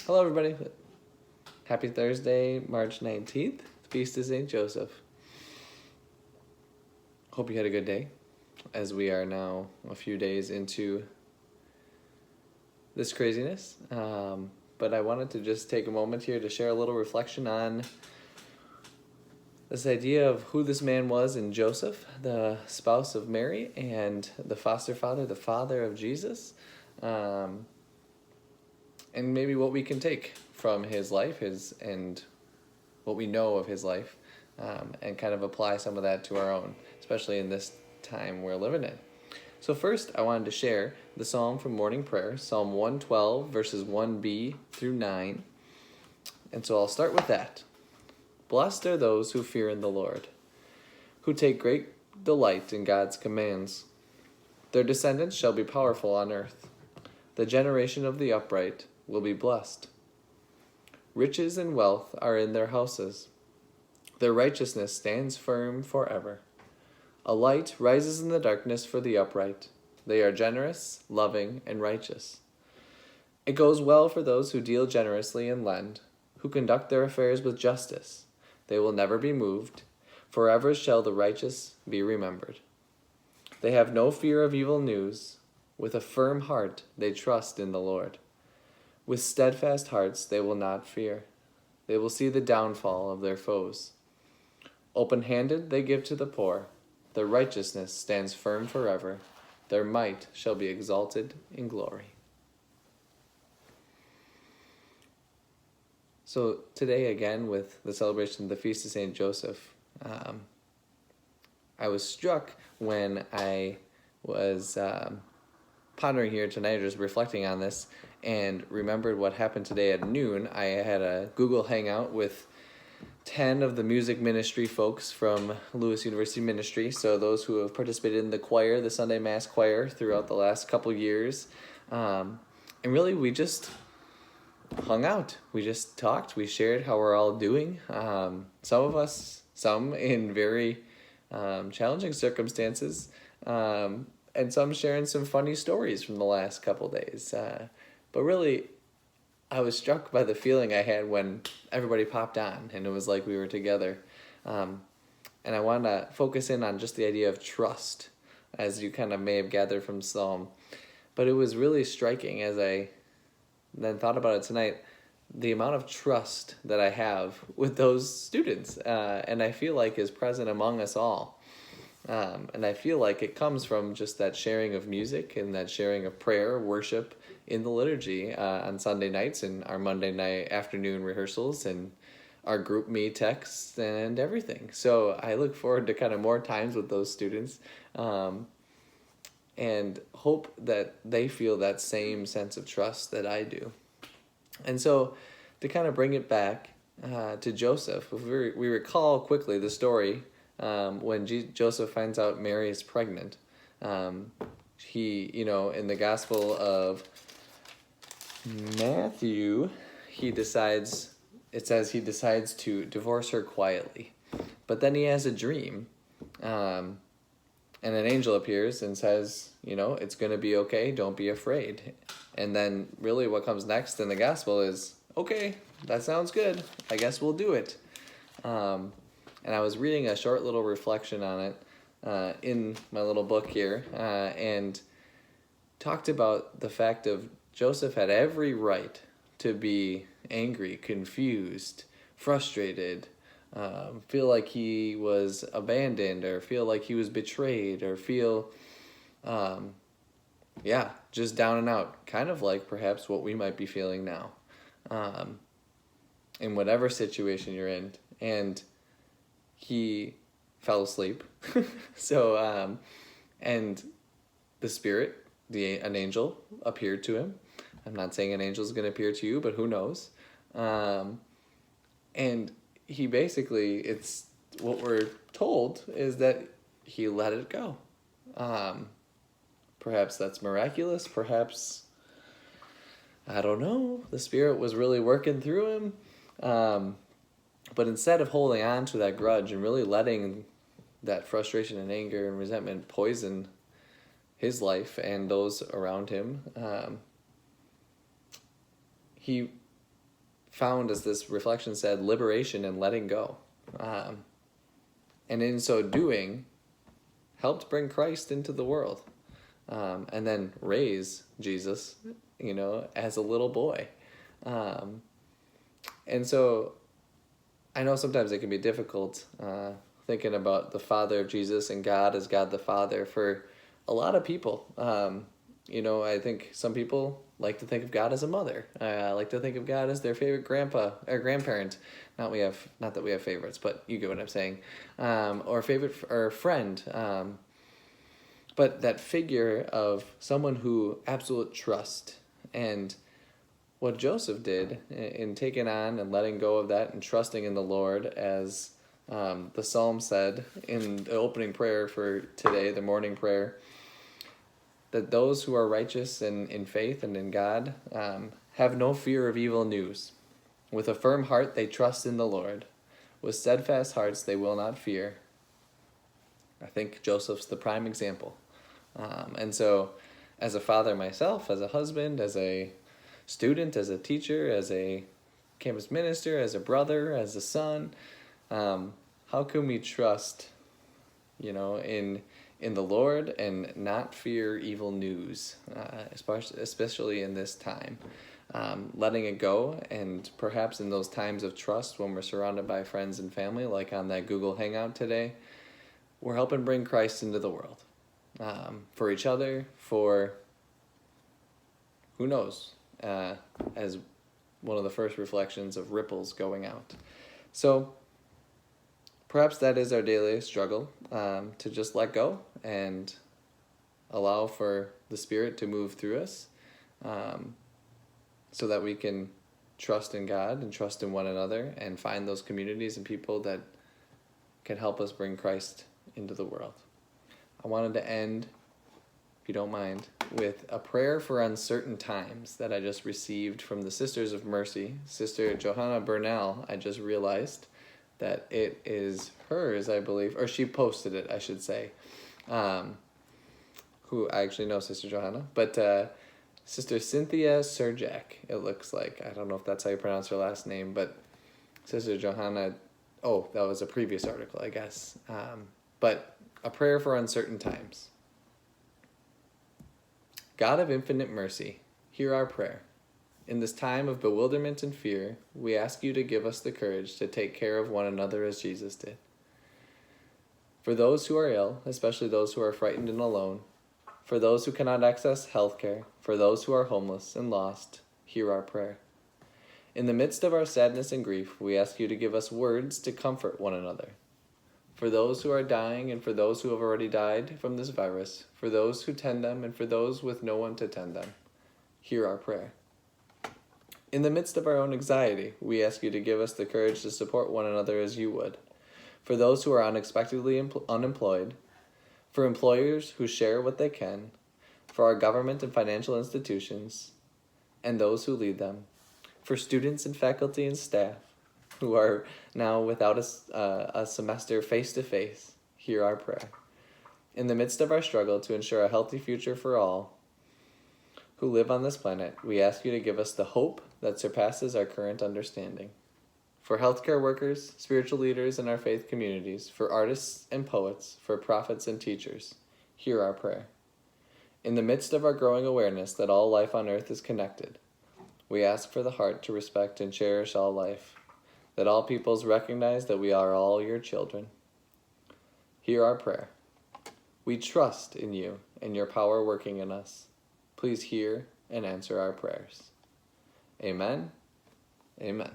Hello, everybody. Happy Thursday, March 19th. Feast of St. Joseph. Hope you had a good day, as we are now a few days into this craziness. But I wanted to just take a moment here to share a little reflection on this idea of who this man was in Joseph, the spouse of Mary, and the foster father, the father of Jesus. And maybe what we can take from his life, and what we know of his life, and kind of apply some of that to our own, especially in this time we're living in. So first, I wanted to share the Psalm from morning prayer, Psalm 112, verses 1b through 9. And so I'll start with that. Blessed are those who fear in the Lord, who take great delight in God's commands. Their descendants shall be powerful on earth. The generation of the upright will be blessed. Riches and wealth are in their houses. Their righteousness stands firm forever. A light rises in the darkness for the upright. They are generous, loving, and righteous. It goes well for those who deal generously and lend, who conduct their affairs with justice. They will never be moved. Forever shall the righteous be remembered. They have no fear of evil news. With a firm heart they trust in the Lord. With steadfast hearts they will not fear. They will see the downfall of their foes. Open-handed they give to the poor. Their righteousness stands firm forever. Their might shall be exalted in glory. So today, again, with the celebration of the Feast of St. Joseph, I was struck when I was pondering here tonight, just reflecting on this, and remembered what happened today at noon. I had a Google Hangout with 10 of the music ministry folks from Lewis University Ministry, so those who have participated in the choir, the Sunday Mass choir, throughout the last couple years. And really, we just hung out. We just talked. We shared how we're all doing. Some in very challenging circumstances, and some sharing some funny stories from the last couple days. But really, I was struck by the feeling I had when everybody popped on, and it was like we were together. And I want to focus in on just the idea of trust, as you kind of may have gathered from Psalm. But it was really striking as I then thought about it tonight, the amount of trust that I have with those students, and I feel like is present among us all. And I feel like it comes from just that sharing of music and that sharing of prayer, worship in the liturgy on Sunday nights and our Monday night afternoon rehearsals and our group me texts and everything. So I look forward to kind of more times with those students, and hope that they feel that same sense of trust that I do. And so to kind of bring it back to Joseph, if we recall quickly the story when Joseph finds out Mary is pregnant. He, in the Gospel of Matthew, it says he decides to divorce her quietly. But then he has a dream, and an angel appears and says, it's going to be okay, don't be afraid. And then really what comes next in the Gospel is, okay, that sounds good, I guess we'll do it. And I was reading a short little reflection on it in my little book here, and talked about the fact of Joseph had every right to be angry, confused, frustrated, feel like he was abandoned, or feel like he was betrayed, or feel, just down and out, kind of like perhaps what we might be feeling now, in whatever situation you're in. And he fell asleep. So, and the Spirit, an angel, appeared to him. I'm not saying an angel is going to appear to you, but who knows? And he basically, it's what we're told is that he let it go. Perhaps that's miraculous. Perhaps, I don't know, the Spirit was really working through him. But instead of holding on to that grudge and really letting that frustration and anger and resentment poison his life and those around him, he found, as this reflection said, liberation and letting go. And in so doing, helped bring Christ into the world. And then raise Jesus, as a little boy. And so I know sometimes it can be difficult thinking about the Father of Jesus and God as God the Father for a lot of people. I think some people like to think of God as a mother. Like to think of God as their favorite grandpa or grandparent. Not that we have favorites, but you get what I'm saying. Or favorite or friend. But that figure of someone who absolute trust, and what Joseph did in taking on and letting go of that and trusting in the Lord, as the psalm said in the opening prayer for today, the morning prayer, that those who are righteous in faith and in God have no fear of evil news. With a firm heart they trust in the Lord. With steadfast hearts they will not fear. I think Joseph's the prime example. And so as a father myself, as a husband, as a student, as a teacher, as a campus minister, as a brother, as a son, how can we trust, in the Lord and not fear evil news, especially in this time? Letting it go, and perhaps in those times of trust when we're surrounded by friends and family, like on that Google Hangout today, we're helping bring Christ into the world. For each other, for who knows, as one of the first reflections of ripples going out. So perhaps that is our daily struggle, to just let go and allow for the Spirit to move through us, so that we can trust in God and trust in one another and find those communities and people that can help us bring Christ into the world. I wanted to end, if you don't mind, with a prayer for uncertain times that I just received from the Sisters of Mercy. Sister Johanna Bernal, I just realized that it is hers, I believe, or she posted it, I should say. Who I actually know Sister Johanna, but Sister Cynthia Surjak, it looks like. I don't know if that's how you pronounce her last name, but Sister Johanna, that was a previous article, I guess. But a prayer for uncertain times. God of infinite mercy, hear our prayer. In this time of bewilderment and fear, we ask you to give us the courage to take care of one another as Jesus did. For those who are ill, especially those who are frightened and alone, for those who cannot access health care, for those who are homeless and lost, hear our prayer. In the midst of our sadness and grief, we ask you to give us words to comfort one another. For those who are dying and for those who have already died from this virus, for those who tend them and for those with no one to tend them, hear our prayer. In the midst of our own anxiety, we ask you to give us the courage to support one another as you would. For those who are unexpectedly unemployed, for employers who share what they can, for our government and financial institutions, and those who lead them, for students and faculty and staff who are now without a semester face-to-face, hear our prayer. In the midst of our struggle to ensure a healthy future for all who live on this planet, we ask you to give us the hope that surpasses our current understanding. For healthcare workers, spiritual leaders in our faith communities, for artists and poets, for prophets and teachers, hear our prayer. In the midst of our growing awareness that all life on earth is connected, we ask for the heart to respect and cherish all life, that all peoples recognize that we are all your children. Hear our prayer. We trust in you and your power working in us. Please hear and answer our prayers. Amen. Amen.